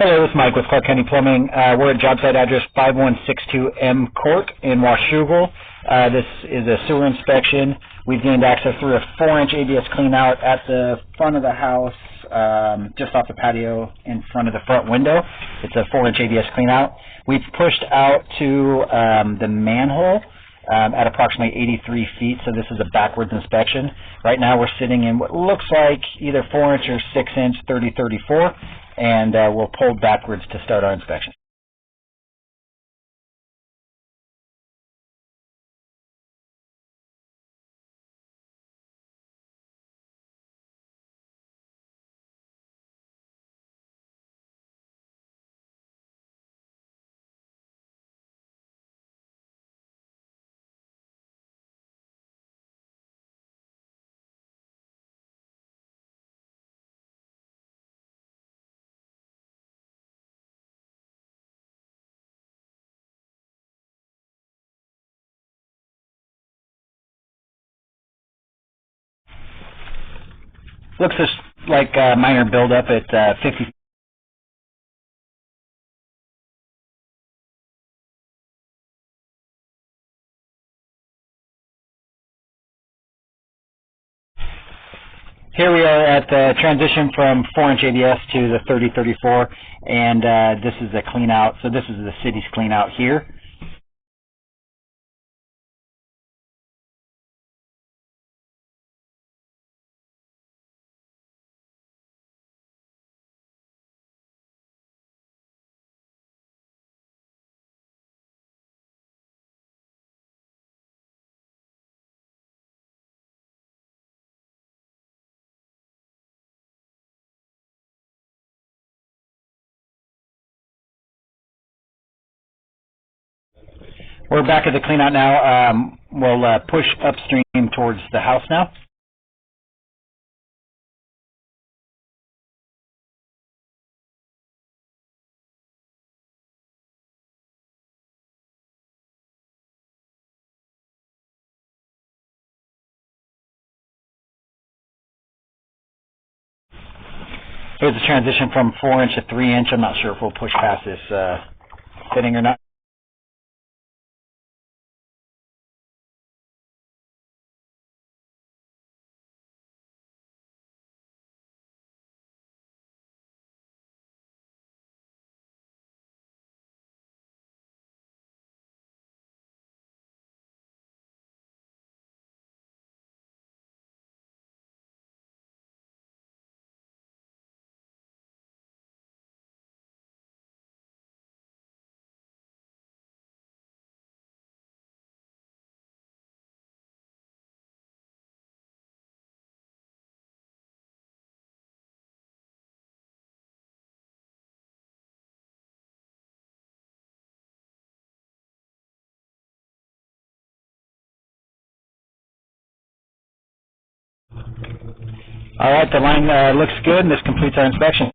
Hello, this is Mike with Clark County Plumbing. We're at job site address 5162 M Court in Washougal. This is a sewer inspection. We've gained access through a 4-inch ABS cleanout at the front of the house, just off the patio in front of the front window. It's a 4-inch ABS cleanout. We've pushed out to the manhole at approximately 83 feet, so this is a backwards inspection. Right now we're sitting in what looks like either 4-inch or 6-inch 3034, and we'll pull backwards to start our inspection. Looks just like minor buildup at 50. Here we are at the transition from 4-inch ABS to the 3034, and this is a clean out. So this is the city's clean out here. We're back at the clean out now. We'll push upstream towards the house now. Here's the transition from 4-inch to 3-inch. I'm not sure if we'll push past this fitting or not. All right, the line looks good, and this completes our inspection.